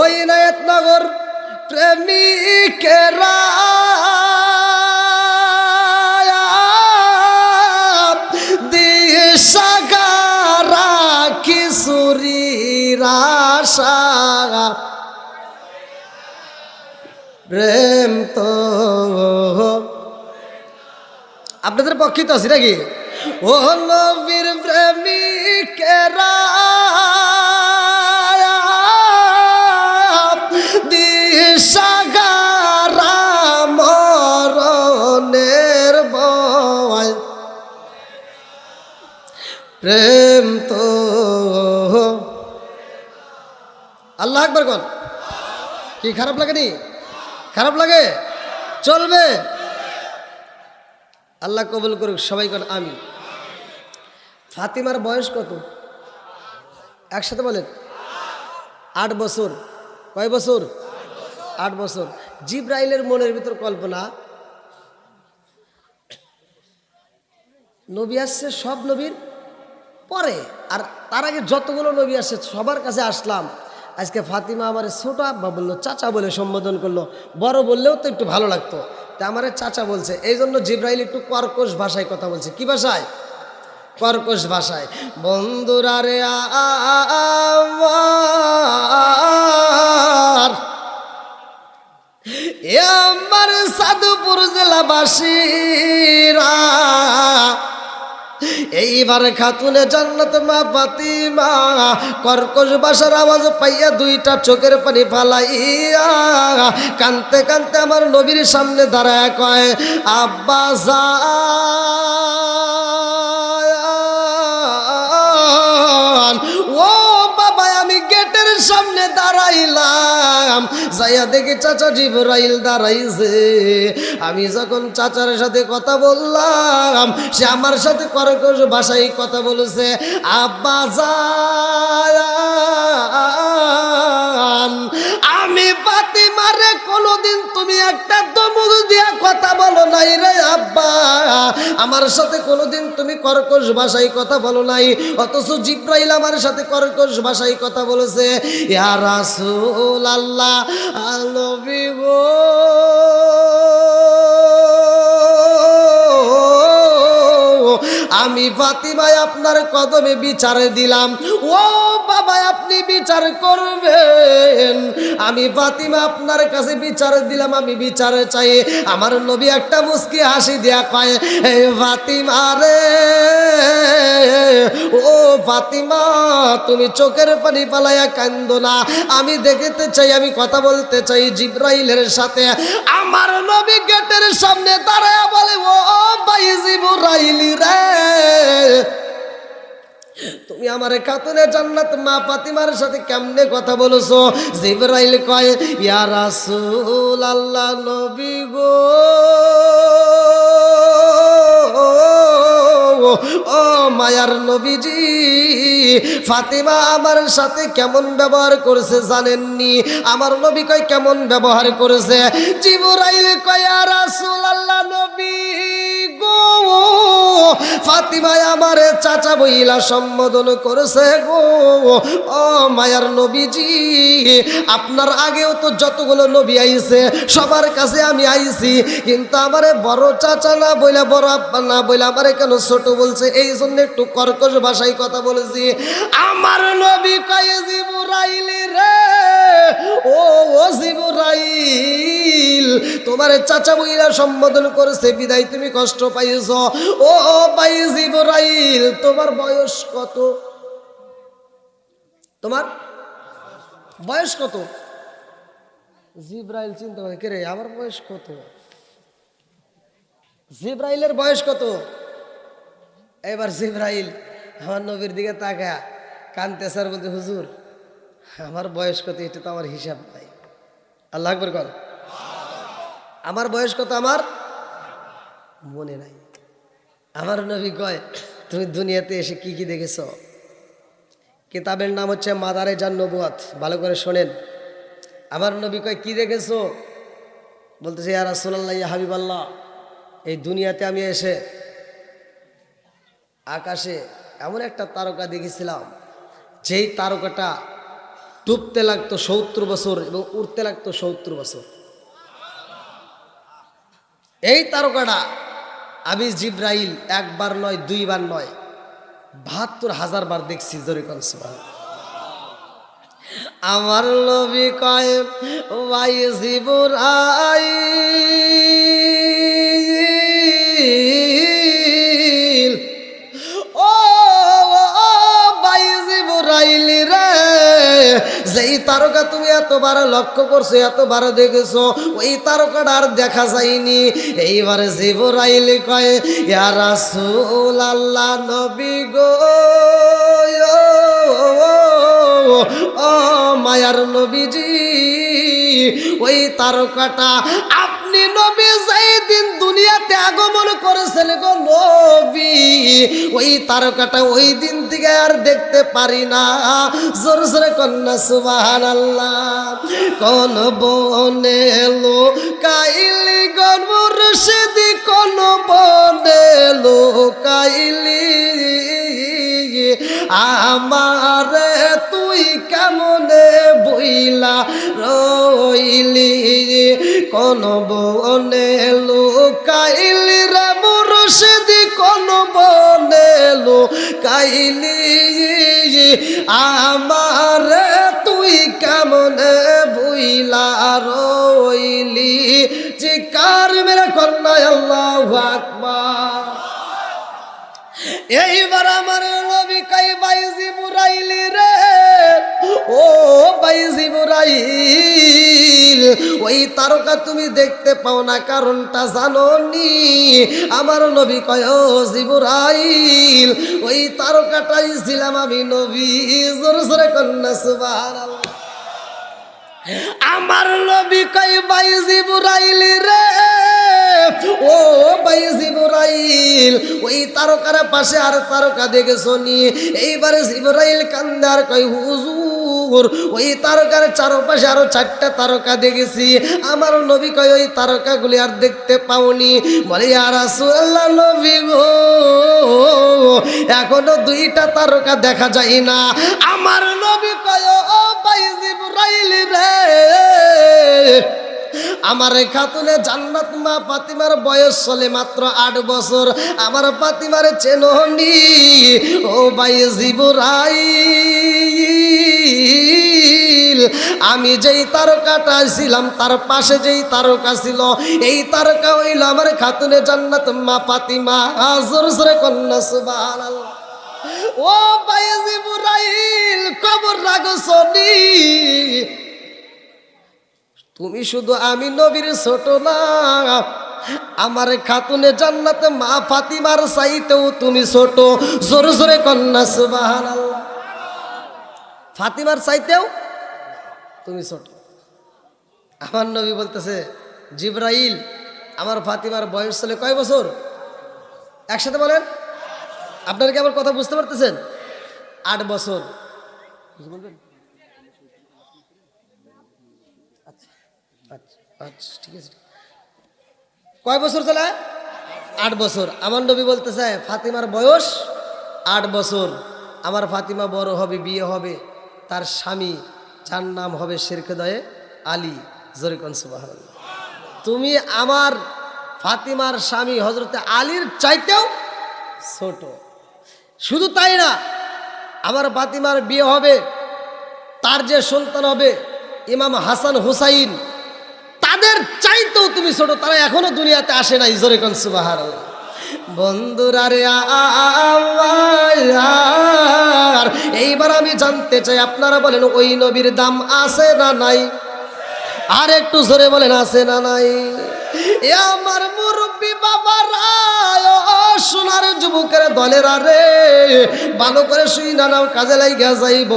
ওই নায়তনগর প্রেমিকেরা দিশাহারা কিশোরীর আশা প্রেম তো আপনাদের পক্ষে তো আছি নাকি ও নবীর প্রেমিকেরা দিশাহারা মরণের ভয় প্রেম তো আল্লাহ আকবার কোন কি খারাপ লাগেনি খারাপ লাগে চলবে আল্লাহ কবুল করুক সবাই কোন আমি ফাতিমার বয়স কত একসাথে বলেন 8 বছর কয় বছর 8 বছর জিব্রাইলের মনের ভিতর কল্পনা নবী আসছে সব নবীর পরে আর তার আগে যতগুলো নবী আসছে সবার কাছে আসলাম আজকে ফাতিমা আমার ছোট আব্বা বললো চাচা বলে সম্বোধন করলো বড় বললেও তো একটু ভালো লাগতো তা আমার চাচা বলছে এই জন্য জিব্রাইল একটু কর্কশ ভাষায় কথা বলছে কি ভাষায় কর্কশ ভাষায় বন্ধুরা রে আমার সাধুপুর জেলাবাসীরা এইবার খাতুনে জান্নাত মা ফাতিমা কর্কশ ভাষার আওয়াজ পাইয়া দুইটা চোখের পানি ফালাইয়া কানতে কানতে আমার নবীর সামনে দাঁড়ায় কয় আব্বা জান ও বাবা আমি গেটের সামনে দাঁড়াইলাম যাইয়া দেখি চাচা জিবরাইল দাঁড়াইছে আমি যখন চাচার সাথে কথা বললাম সে আমার সাথে কর্কশ ভাষায় কথা বলেছে আব্বা জান আমি ফাতিমারে কোনোদিন তুমি একটা দমক দিয়া কথা বলো নাই রে আব্বা আমার সাথে কোনোদিন তুমি কর্কশ ভাষায় কথা বলো নাই অথচ জিব্রাইল আমার সাথে কর্কশ ভাষায় কথা বলেছে ইয়া রাসূলুল্লাহ নবী গো আমি ফাতিমায় আপনার কদমে বিচার দিলাম ও বাবা আপনি বিচার করবেন আমি ফাতিমা আপনার কাছে বিচার দিলাম আমি বিচার চাই আমার নবী একটা মুস্কি হাসি দিয়া কয় হে ফাতিমা রে ও ফাতিমা তুমি চোখের পানি পালাইয়া কান্দো না আমি দেখতে চাই আমি কথা বলতে চাই জিব্রাইলের সাথে আমার নবী গেটের সামনে দাঁড়ায়া বলে ও ভাই জিবরাইল রে তুমি আমার খাতুনে জান্নাত মা ফাতিমার সাথে কেমনে কথা বলছো জিবরাইল কয় ইয়া রাসূলুল্লাহ নবী গো ও মায়ার নবীজি ফাতিমা আমার সাথে কেমন ব্যবহার করেছে জানেননি আমার নবী কয় কেমন ব্যবহার করেছে জিবরাইল কয় ইয়া রাসূলুল্লাহ নবী গো ফাতিমা আমার চাচা বইলা সম্বোধন করেছে গো ও মায়ার নবীজি আপনার আগেও তো যতগুলো নবী আইছে সবার কাছে আমি আইছি কিন্তু আমারে বড় চাচা না বইলা বড় আব্বা না বইলা আমারে কেন ছোট বলছে এই জন্য একটু কর্কশ ভাষায় কথা বলেছি আমার নবী কয় জিবরাইল রে ও ও জিবরাইল, তোমার চাচা বইরা সম্বোধন করেছে বিদায় তুমি কষ্ট পাইছ। ও ভাই জিবরাইল, তোমার বয়স কত? তোমার বয়স কত? জিবরাইল চিন্তা করে, কে রে আমার বয়স কত? জিবরাইলের বয়স কত? এবার জিবরাইল আমার নবীর দিকে তাকা কানতেছে আর বলতে, হুজুর আমার বয়স কত এটা তো আমার হিসাব নাই। আল্লাহ আকবার কর। আমার বয়স কত আমার মনে নাই। আমার নবী কয়, তুমি দুনিয়াতে এসে কি কি দেখেছ? কিতাবের নাম হচ্ছে মাদারে জান নবুয়াত, ভালো করে শোনেন। আমার নবী কয়, কি দেখেছো? বলতেছে, ইয়া রাসূলুল্লাহ, ইয়া হাবিবাল্লাহ, এই দুনিয়াতে আমি এসে আকাশে এমন একটা তারকা দেখেছিলাম, যেই তারকাটা ডুবতে লাগতো 70 বছর এবং উঠতে লাগতো 70 বছর। এই তারকাটা আমি জিবরাইল একবার নয়, দুইবার নয়, ৭২,০০০ বার দেখছি। জোরে কোন সুবহানাল্লাহ। আমার নবী কয়, ভাই জিবরাইল, ও ভাই জিবরাইল রে, যেই তারকা তুমি এতবার লক্ষ্য করছো, এতবার দেখেছো, ওই তারকাটা আর দেখা যায়নি। এইবারে জিবরাইল কয়, ইয়া রাসূলুল্লাহ, নবী গো, ও মায়ার নবীজি, ওই তারকাটা আপনি নবী যেই দিন দুনিয়াতে আগমন করেছেন গো নবী, ওই তারকাটা ওই দিন থেকে আর দেখতে পারি না। জোর জোরে কন্যা সুবহানাল্লাহ। কোন বনে লুকাইলি গো মুর্শিদি, কোন বনে লুকাইলি আমারে তুই কেমনে বইলা রইলি, কোন বনে লুকাইলি রে মুর্শিদি, কোন বনে লুকাইলি আমারে তুই কেমনে বইলা রইলি। চিৎকার মেরে কন্যা আল্লাহু আকবার। এইবার আমার নবী কই, ভাই জিবরাইল রে, ও ভাই জিবরাইল, ওই তারকা তুমি দেখতে পাও না, কারণটা জানো নি? আমার নবী কয়, ও জিবরাইল, ওই তারকাটাই ছিলাম আমি নবী। জোরে জোরে কন্যা সুবহানাল্লাহ। আমার নবী কয়, ভাই জিবরাইল রে, ও ভাই জিবরাইল, ওই তারকার পাশে আর তারকা দেখেছো নি? এইবারে জিবরাইল কান্দার কয়, হুজুর ওই তারকার চারপাশে আরো 4টা তারকা দেখেছি। আমার নবী কয়, ওই তারকাগুলি আর দেখতে পাওনি? বলে, ইয়া রাসূলুল্লাহ, নবী গো, এখনো 2টা তারকা দেখা যায় না। আমার নবী কয়, ও ভাই জিবরাইল রে, আমার খাতুনে জান্নাত মা ফাতিমার বয়স চলে মাত্র 8 বছর। আমার ফাতিমার চেননি? ও ভাই জিবরাইল, আমি যেই তারকাটা ছিলাম তার পাশে যেই তারকা ছিল, এই তারকা হইল আমার খাতুনে জান্নাত মা ফাতিমা। জোরে জোরে কন্যা সুবহানাল্লাহ। ও ভাই জিবরাইল, খবর রাখছনি? তুমি শুধু আমি নবীর ছোট না, আমার খাতুনে জান্নাতে মা ফাতিমার চাইতেও তুমি ছোট। জোরে জোরে কন্যা সুবহানাল্লাহ। ফাতিমার চাইতেও তুমি ছোট। আমার নবী বলতেছে, জিবরাইল, আমার ফাতিমার বয়স ছিল কয় বছর? একসাথে বলেন। আপনারা কি আমার কথা বুঝতে পারতেছেন? 8 বছর। বলবেন? আচ্ছা ঠিক আছে। কয় বছর চলে? 8 বছর। আমার নবী বলতেছে, ফাতিমার বয়স 8 বছর। আমার ফাতিমা বড় হবে, বিয়ে হবে, তার স্বামী যার নাম হবে শেরখদয়ে আলী। জোরে কোন সুবহানাল্লাহ। তুমি আমার ফাতিমার স্বামী হযরতে আলীর চাইতেও ছোট। শুধু তাই না, আমার ফাতিমার বিয়ে হবে, তার যে সন্তান হবে ইমাম হাসান হুসাইন, তাদের চাইতেও তুমি ছোট, তারা এখনো দুনিয়াতে আসে নাই। জোরে কোন সুবহানাল্লাহ। বন্ধুরা রে আমার, এইবার আমি জানতে চাই আপনারা বলেন ওই নবীর দাম আছে না নাই? আর একটু জোরে বলেন আছে না নাই? এ আমার মুরব্বী বাবারা, ও সোনার যুবকের দলেরা রে, ভালো করে শুই না নাও, কাজে লাইগা যাইব।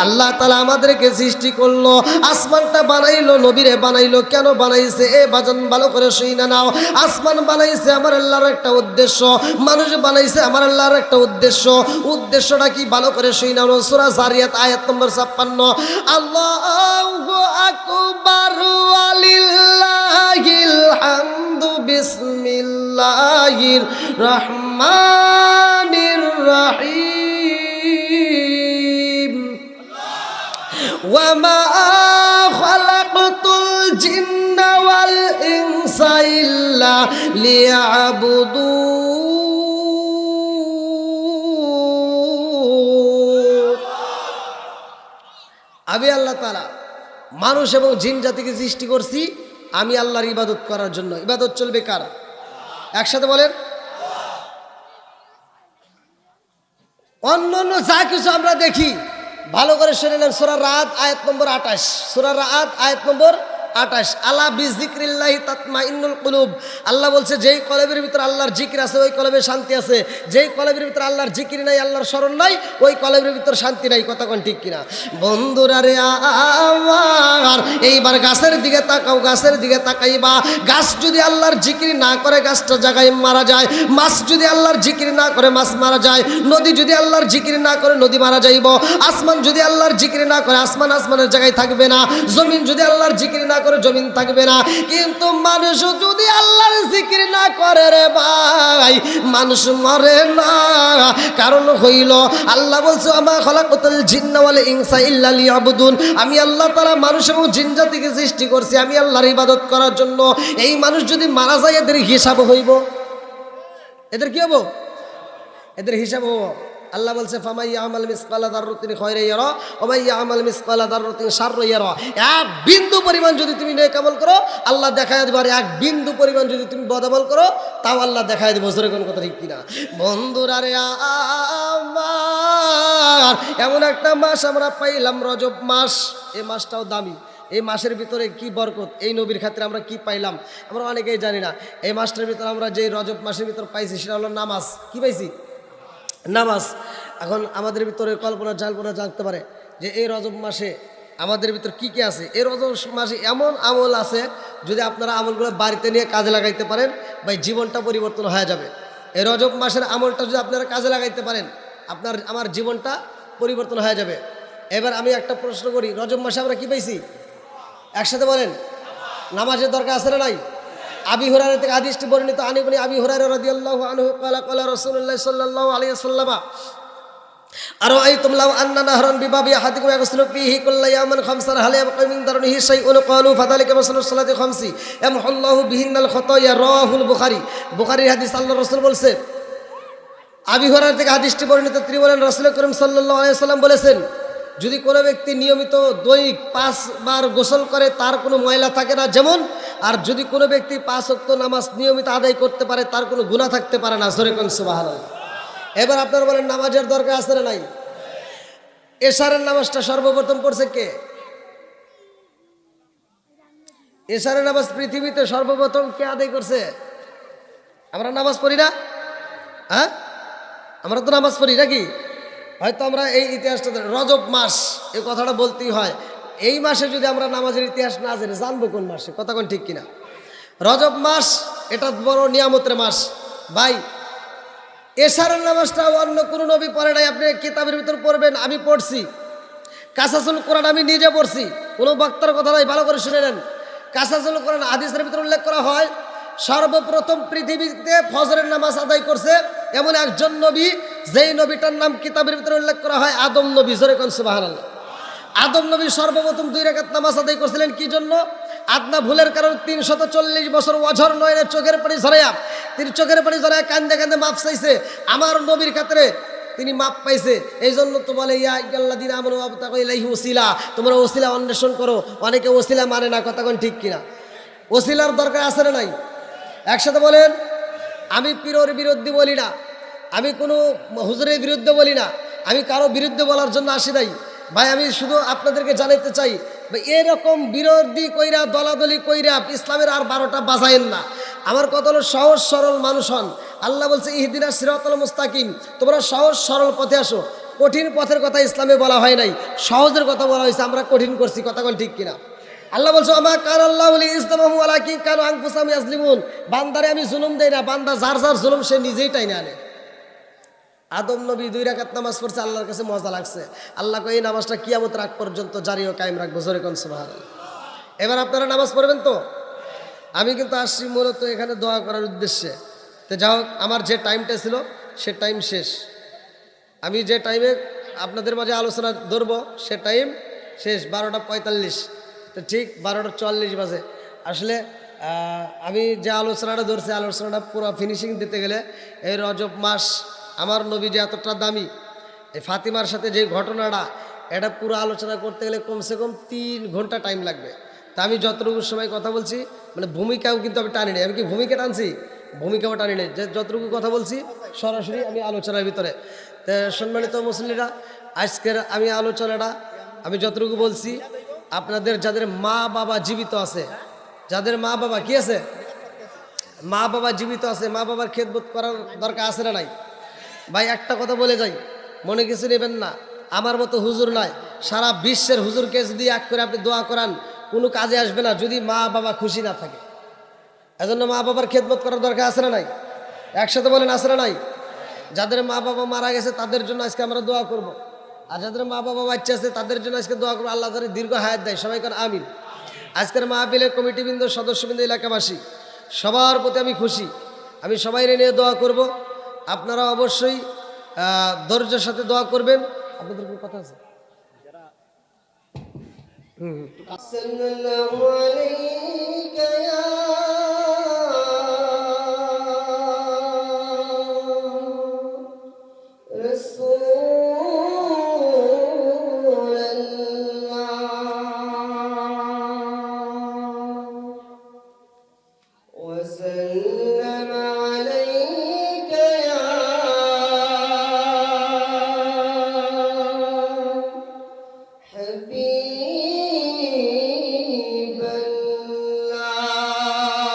আল্লাহ তাআলা আমাদেরকে সৃষ্টি করলো, আসমানটা বানাইলো, নবীরে বানাইলো, কেন বানাইছে? এ বাজান ভালো করে শুই না নাও। আসমান বানাইছে আমার আল্লাহর একটা উদ্দেশ্য, মানুষ বানাইছে আমার আল্লাহর একটা উদ্দেশ্য। উদ্দেশ্যটা কি? ভালো করে শুই না। সূরা জারিয়াত আয়াত নম্বর 56, আল্লাহু আকবার ওয়ালিল্লাহিল হামদু বিসমিল্লাহির রহমানির রহিম ওয়া মা খালাকতুল জিন্না ওয়াল ইনসা ইল্লা লিয়াবুদুন। আমি আল্লাহ তাআলা মানুষ এবং জিন জাতিকে সৃষ্টি করছি আমি আল্লাহর ইবাদত করার জন্য। ইবাদত চলবে কার? একসাথে বলেন। অন্য যা কিছু আমরা দেখি, ভালো করে শুনে নেন। সূরা রাদ আয়াত নম্বর 28, সূরা রাদ আয়াত নম্বর 28, আলা বিযিকরিল্লাহি তাতমাইন্নুল কুলুব। আল্লাহ বলছে যেই কলবের ভিতর আল্লাহর জিকির আছে ওই কলবে শান্তি আছে, যেই কলবের ভিতর আল্লাহর জিকির নাই, আল্লাহর স্মরণ নাই, ওই কলবের ভিতর শান্তি নাই। কথা কোন ঠিক কিনা? বন্ধুরা রে আমার, এইবার গাছের দিকে তাকাও, গাছের দিকে তাকাইবা। গাছ যদি আল্লাহর জিকির না করে গাছটা জায়গায় মারা যায়। মাছ যদি আল্লাহর জিকির না করে মাছ মারা যায়। নদী যদি আল্লাহর জিকির না করে নদী মারা যাইব। আসমান যদি আল্লাহর জিকির না করে আসমান আসমানের জায়গায় থাকবে না। জমিন যদি আল্লাহর জিকির না করে জমিন থাকবে না। কিন্তু মানুষ যদি আল্লাহর জিকির না করে রে ভাই, মানুষ মরে না। কারণ হইল আল্লাহ বলছে আমা খালাকাতুল জিন্না ওয়াল ইনসা ইল্লা লিয়াবুদুন। আমি আল্লাহ তাআলা মানুষ এবং জিন জাতিকে সৃষ্টি করছি আমি আল্লাহর ইবাদত করার জন্য। এই মানুষ যদি মারা যায় এদের হিসাব হইব। এদের কি হবো? এদের হিসাব হবো। আল্লাহ বলছে ফামাই ইয়ামাল মিসকালা যাররাতিন খায়রা ইয়ারা ওয়া মাই ইয়ামাল মিসকালা যাররাতিন শাররা ইয়ারা। এক বিন্দু পরিমাণ যদি তুমি নেক আমল করো আল্লাহ দেখায় দিবে, আর এক বিন্দু পরিমাণ যদি তুমি বদ আমল করো তাও আল্লাহ দেখায় দিবে। জোরে কোন কথা ঠিক কিনা? বন্ধুরা রে আমার, এমন একটা মাস আমরা পাইলাম রজব মাস। এই মাসটাও দামি। এই মাসের ভিতরে কি বরকত, এই নবীর খাতিরে আমরা কি পাইলাম আমরা অনেকেই জানি না। এই মাসটার ভিতরে আমরা যে রজব মাসের ভিতর পাইছি সেটা হলো নামাজ। কি পাইছি? নামাজ। এখন আমাদের ভিতরে কল্পনা জল্পনা জানতে পারে যে এই রজব মাসে আমাদের ভিতর কি কি আছে। এই রজব মাসে এমন আমল আছে, যদি আপনারা আমলগুলো বাড়িতে নিয়ে কাজে লাগাইতে পারেন ভাই, জীবনটা পরিবর্তন হয়ে যাবে। এই রজব মাসের আমলটা যদি আপনারা কাজে লাগাইতে পারেন আমার জীবনটা পরিবর্তন হয়ে যাবে। এবার আমি একটা প্রশ্ন করি, রজব মাসে আমরা কি পাইছি? একসাথে বলেন। নামাজের দরকার আছে না নাই? আবি হুরায়রা থেকে হাদিসটি বর্ণিত, আনিবনি আবি হুরায়রা রাদিয়াল্লাহু আনহু ক্বালা ক্বালা রাসূলুল্লাহ সাল্লাল্লাহু আলাইহি ওয়াসাল্লাম আরাআইতুম লাউ আন্না নাহরান বিবাবি আহাদিকুম ইয়াগসিলু ফীহি কুল্লা ইয়াওমিন খামসান হাল ইয়াবকা মিন দারনিহি শাইউন ক্বালু ফাযালিকা মাসালুস সালাতি খামসি ইয়ামহুল্লাহু বিহিন্নাল খাতায়া। রাওয়াহুল বুখারী। বুখারীর হাদিস। আল্লাহর রাসূল বলছে, আবি হুরায়রা থেকে হাদিসটি বর্ণিত, তিনি বলেন রাসূল করিম সাল্লাল্লাহু আলাইহি ওয়াসাল্লাম বলেছেন, যদি কোনো ব্যক্তি নিয়মিত দৈনিক 5 বার গোসল করে তার কোনো ময়লা থাকে না যেমন, আর যদি কোনো ব্যক্তি 5 ওয়াক্ত নামাজ নিয়মিত আদায় করতে পারে তার কোনো গুনাহ থাকতে পারে না। জোরে কোন সুবহানাল্লাহ। এবার আপনারা বলেন নামাজের দরকার আছে না নাই? এশারের নামাজটা সর্বপ্রথম পড়ছে কে? এশারের নামাজ পৃথিবীতে সর্বপ্রথম কে আদায় করছে? আমরা নামাজ পড়ি না? হ্যাঁ, আমরা তো নামাজ পড়ি নাকি? হয়তো আমরা এই ইতিহাসটা, রজব মাস এই কথাটা বলতেই হয়। এই মাসে যদি আমরা নামাজের ইতিহাস না জানি জানবো কোন মাসে? কথা কোন ঠিক কিনা? রজব মাস এটা বড় নিয়ামতের মাস ভাই। এশারের নামাজটা অন্য কোনো নবী পড়ে নাই। আপনি কিতাবের ভিতর পড়বেন, আমি পড়ছি। কাসাসুল কোরআন আমি নিজে পড়ছি, কোনো বক্তার কথা নাই, ভালো করে শুনে নেন। কাসাসুল কোরআন হাদিসের ভিতর উল্লেখ করা হয় সর্বপ্রথম পৃথিবীতে ফজরের নামাজ আদায় করছে এমন একজন নবী, যেই নবীটার নাম কিতাবের ভিতরে উল্লেখ করা হয় আদম নবী। জোরে কোন সুবহানাল্লাহ। আদম নবী সর্বপ্রথম 2 রাকাত নামাজ আদায় করছিলেন। কি জন্য? আদনা ভুলের কারণে 340 বছর ওয়াজর নয়নে চোখের পানি ঝরাইয়া, তিনি চোখের পানি ঝরাইয়া কান্দে কান্দে মাফ চাইছে। আমার নবীর খাতিরে তিনি মাপ পাইছে। এই জন্য তো বলে ইয়া আইয়ুহাল্লাযীনা আমানু ওয়াবতাগু ইলাইহি ওসিলা, তোমরা ওসিলা অন্বেষণ করো। অনেকে ওসিলা মানে না, কথা কোন ঠিক কিনা? ওসিলার দরকার আছে না নাই? একসাথে বলেন। আমি পীরের বিরুদ্ধে বলি না, আমি কোনো হুজুরের বিরুদ্ধে বলি না, আমি কারো বিরুদ্ধে বলার জন্য আসি নাই ভাই। আমি শুধু আপনাদেরকে জানাতে চাই এরকম বিরোধী কইরা দলাদলি কইরা ইসলামের আর 12টা বাজায়েন না। আমার কথা হলো সহজ সরল মানুষ হন। আল্লাহ বলছে ইহদিনাস সিরাতাল মুস্তাকিম, তোমরা সহজ সরল পথে আসো। কঠিন পথের কথা ইসলামে বলা হয় নাই, সহজের কথা বলা হয়েছে। আমরা কঠিন করছি, কথা কোন ঠিক কিনা? আল্লাহ বলছে আমা কান আল্লাহু লিইসলামাহু ওয়ালাকিন কানু আনফুসাহুম ইয়াজলিমুন, বান্দারে আমি জুলুম দেই না, বান্দা যার যার জুলুম সে নিজেই টাইনে আনে। আদম নবী 2 রাকাত নামাজ পড়ছে, আল্লাহর কাছে মজা লাগছে। আল্লাহ কই এই নামাজটা কিয়ামতের আগ পর্যন্ত জারি ও কায়েম রাখবো। জোরে কোন সুবহানাল্লাহ। এবার আপনারা নামাজ পড়বেন তো? আমি কিন্তু আসছি মূলত এখানে দোয়া করার উদ্দেশ্যে। তো যাই হোক, আমার যে টাইমটা ছিল সে টাইম শেষ। আমি যে টাইমে আপনাদের মাঝে আলোচনা ধরবো সে টাইম শেষ, 12টা 45। তো ঠিক 12টা 44 বাজে। আসলে আমি যে আলোচনাটা ধরছি, আলোচনাটা পুরো ফিনিশিং দিতে গেলে এই রজব মাস, আমার নবী যে এতটা দামি, এই ফাতিমার সাথে যে ঘটনাটা, এটা পুরো আলোচনা করতে গেলে কমসে কম 3 ঘন্টা টাইম লাগবে। তা আমি যতটুকু সময় কথা বলছি, মানে ভূমিকাও কিন্তু আমি টানি নাই। আমি কি ভূমিকা টানছি? ভূমিকাও টানি নাই। যে যতটুকু কথা বলছি সরাসরি আমি আলোচনার ভিতরে। তো সম্মানিত মুসল্লিরা, আজকের আমি আলোচনাটা আমি যতটুকু বলছি, আপনাদের যাদের মা বাবা জীবিত আছে, যাদের মা বাবা কি আছে, মা বাবা জীবিত আছে, মা বাবার খেদমত করার দরকার আছে না নাই? ভাই একটা কথা বলে যাই, মনে কিছু নেবেন না। আমার মতো হুজুর নাই, সারা বিশ্বের হুজুরকে যদি এক করে আপনি দোয়া করান, কোনো কাজে আসবে না যদি মা বাবা খুশি না থাকে। এজন্য মা বাবার খেদমত করার দরকার আছে না নাই? একসাথে বলেন আছে না নাই? যাদের মা বাবা মারা গেছে তাদের জন্য আজকে আমরা দোয়া করব। আর যাদের মা বাবা বাচ্চা আছে তাদের জন্য আজকে দোয়া করবো, আল্লাহ তাদের দীর্ঘ হায়াত দেয়। সবাই করেন আমিন। আজকের মাহফিলের কমিটিবৃন্দ, সদস্যবৃন্দ, এলাকাবাসী সবার প্রতি আমি খুশি। আমি সবাই নিয়ে দোয়া করব। আপনারা অবশ্যই ধৈর্যের সাথে দোয়া করবেন। আপনাদের কোনো কথা আছে? সাল্লাল্লাহু আলাইকা ইয়া وسلم عليك يا حبيب الله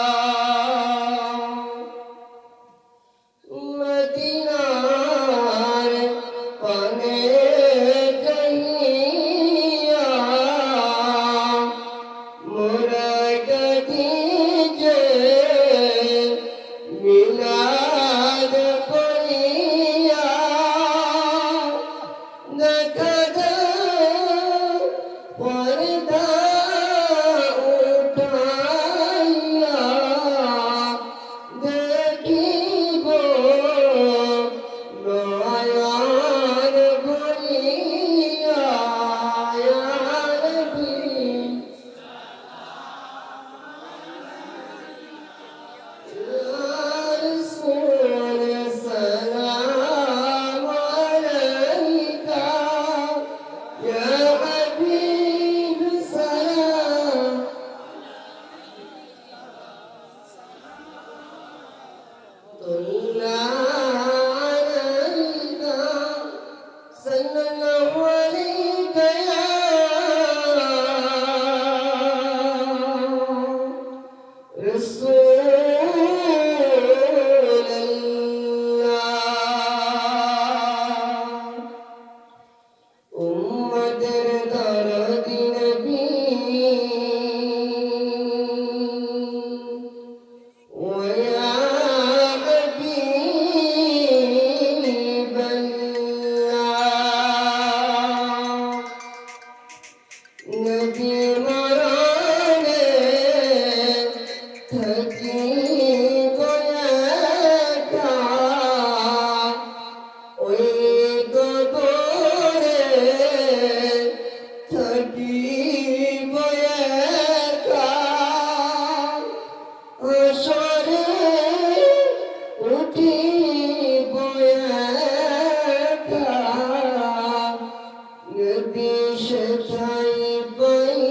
যদি সেটাই পাই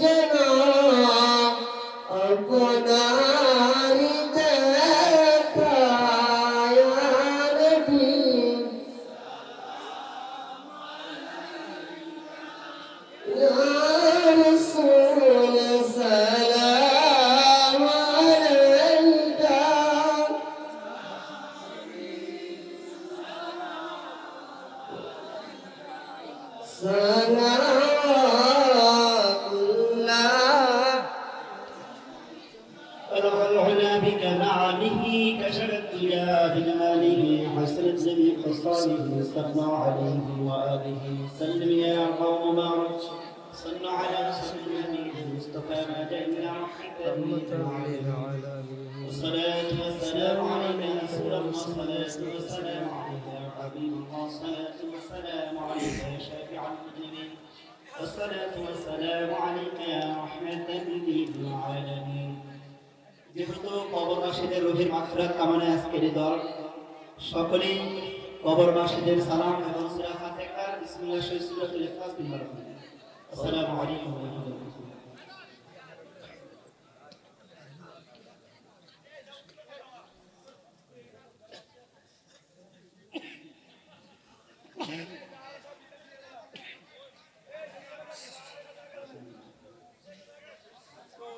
যেন আপনার দেখায় নবী ইয়া রাসূল সালাম আলাইকা رفعنا بك معانه كشف الدنيا بجماله حسنت جميع خصاله استغنى عليه وآله سلم يا قوم بارك صلوا على رسول الله المصطفى ما جئنا والصلاة والسلام عليك يا رسول الله الصلاة والسلام عليك يا حبيب الله الصلاة والسلام عليك يا شافع المذنبين والصلاة والسلام عليك يا رحمة للعالمين যেহেতু কবরবাসীদের রুহের মাগফিরাত কামনায় আজকের এই দল সকলেই কবরবাসীদের সালাম এবং সূরা ফাতিহা বিসমিল্লাহ শরীফ সূরাতুল ইখলাস বিসমিল্লাহ আসসালামু আলাইকুম ওয়া রাহমাতুল্লাহ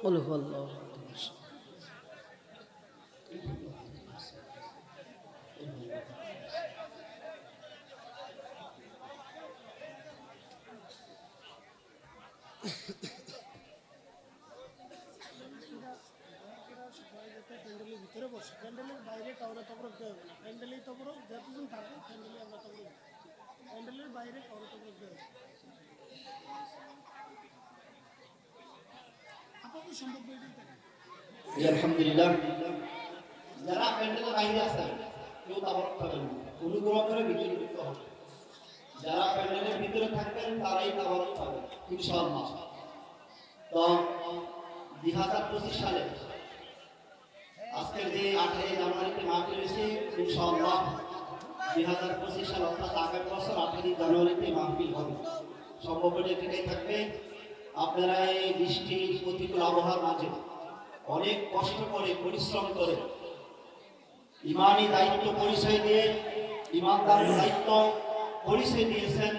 قل هو الله ভিতরে বসে প্যান্ডেলের বাইরে কাউরে তবরক দেওয়া হবে না প্যান্ডেলেই তবরক যতজন থাকে প্যান্ডেলে আমরা তবরক প্যান্ডেলের বাইরে কাউরে তবরক দেওয়া হবে আপাতত সম্ভব এটাই থাকে আলহামদুলিল্লাহ যারা প্যান্ডেলের বাইরে আছেন কেউ তাবরক পাবেন না অনুগ্রহ করে ভিতরে ঢুকতে হবে যারা প্যান্ডেলের ভিতরে থাকবেন তারাই তাবরক পাবেন ইনশাআল্লাহ তো 2025 সালে আজকের যে 18 জানুয়ারিতে মাহফিল হয়েছে ইনশাআল্লাহ 2025 সাল অর্থাৎ আগামী বছর 18 জানুয়ারিতে মাহফিল হবে সম্ভব হলে এটাই থাকবে আপনারা এই বৃষ্টি প্রতিকূল আবহাওয়ার মাঝে অনেক কষ্ট করে পরিশ্রম করে ইমানি দায়িত্ব পরিচয় দিয়ে ইমানদার দায়িত্ব পরিচয় দিয়েছেন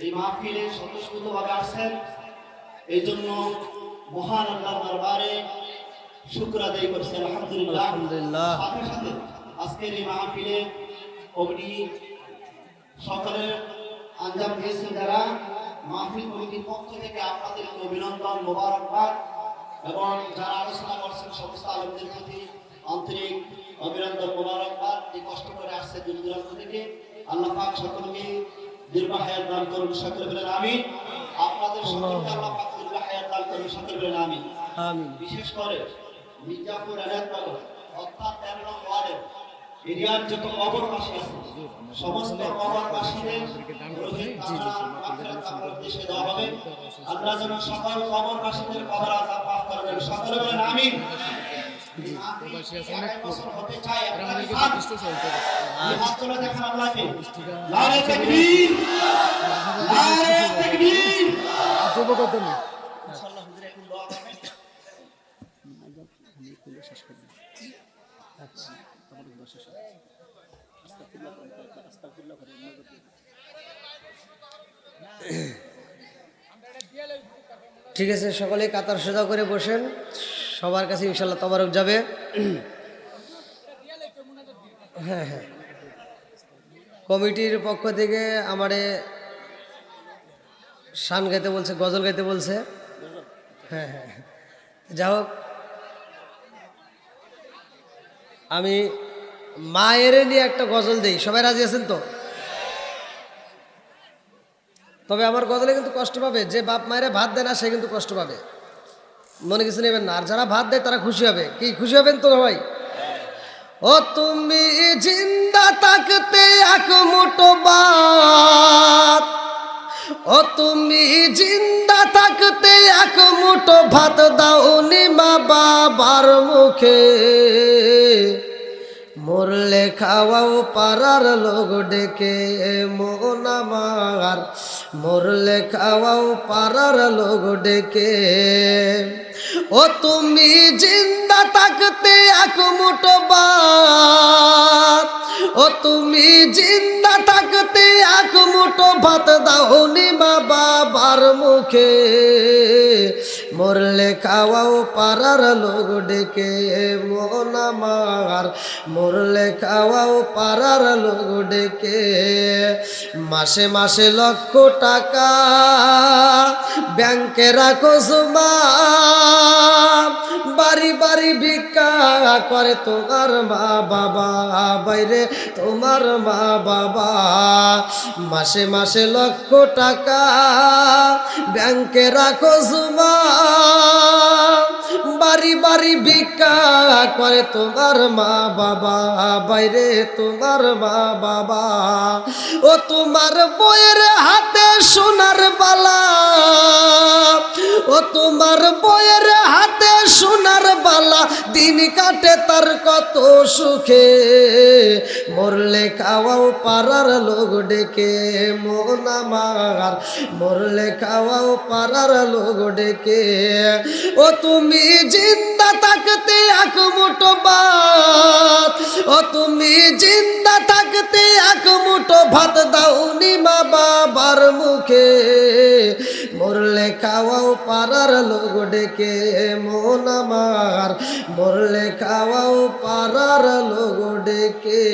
এই মাহফিলে স্বতঃস্ফূর্তভাবে আসছেন এই জন্য মহান আল্লাহর দরবারে শুকর আদায় করছি আলহামদুলিল্লাহ সাথে সাথে আজকের এই মাহফিলে কমিটি সকলের আঞ্জাম দিয়েছেন যারা মাহফিল কমিটির পক্ষ থেকে আপনাদের অভিনন্দন মোবারকবাদ এবং যারা আলোচনা করছেন সমস্ত আলেমদের প্রতি আন্তরিক অভিনন্দন মোবারকবাদ এই কষ্ট করে আসছে দূর দূরান্ত থেকে আল্লাহ পাক সকলকে দীর্ঘ হায়াত দান করুন সকলে বলেন আমিন আপনাদের সকলকে আল্লাহ পাক দীর্ঘ হায়াত দান করুন সকলে বলেন আমিন আমিন বিশেষ করে মির্জাপুর এলাকায় অর্থাৎ 13 নং ওয়ার্ডের এরিয়ার যত কবরবাসী আছে সমস্ত কবরবাসীদের রোহিত কামনার উদ্দেশ্যে দেওয়া হবে আল্লাহ যেন সকল কবরবাসীদের কবর আযাব মাফ করে দেন সকলে বলেন আমিন হতে চাই আপনাদের হাত তুলে দেখান আল্লাহকে নারে তাকবীর নারে তাকবীর ইনশাআল্লাহ হুজুর এখন দোয়া করবেন ঠিক আছে সকলে কাতার সোজা করে বসেন সবার কাছে ইনশাআল্লাহ তবারক যাবে হ্যাঁ হ্যাঁ কমিটির পক্ষ থেকে আমারে শান গাইতে বলছে গজল গাইতে বলছে হ্যাঁ হ্যাঁ যা হোক আমি মায়ের নিয়ে একটা গজল দেই সবাই রাজি আছেন তো তবে আমার গজলে কিন্তু কষ্ট পাবে যে বাপ মায়ের ভাত দেয় না সে কিন্তু কষ্ট পাবে মনে কিছু নেবেন না আর যারা ভাত দেয় তারা খুশি হবে কি খুশি হবেন তো ভাই ও তুমি জিন্দা থাকতে এক মুঠো ভাত ও তুমি জিন্দা থাকতে এক মুঠো ভাত দাও নি মা বাবার মুখে মরলে খাওয়াও পাড়ার লোক ডেকে মন আমার, মরলে খাওয়াও পাড়ার লোক ডেকে। ও তুমি জিন্দা থাকতে এক মুঠো ভাত, ও তুমি জিন্দা থাকতে এক মুঠো ভাত দাওনি মা বাবার মুখে, মরলে খাওয়াও পাড়ার লোক ডেকে মন আমার, মরলে খাওয়াও পাড়ার লোক ডেকে। মাসে মাসে লক্ষ টাকা ব্যাংকে রাখো জমা, বাড়ি বাড়ি ভিক্ষা করে তোমার মা বাবা, বাইরে তোমার মা বাবা। মাসে মাসে লক্ষ টাকা ব্যাংকে রাখো জমা, বাড়ি বাড়ি ভিক্ষা করে তোমার মা বাবা, বাইরে তোমার মা বাবা। ও তোমার বইয়ের হাতে সোনার বালা, ও তোমার বইয়ের হাতে সোনার বালা, দিন কাটে তার কত সুখে, মরলে খাওয়াও পাড়ার লোক ডেকে মন আমার, মরলে খাওয়াও পাড়ার লোক ডেকে। ও তুমি জিন্দা থাকতে এক মুঠো ভাত, ও তুমি জিন্দা থাকতে এক মুঠো ভাত দাওনি মা বাবার মুখে, মরলে খাওয়াও পাড়ার লোক ডেকে মন আমার, মরলে খাওয়াও পাড়ার লোক ডেকে।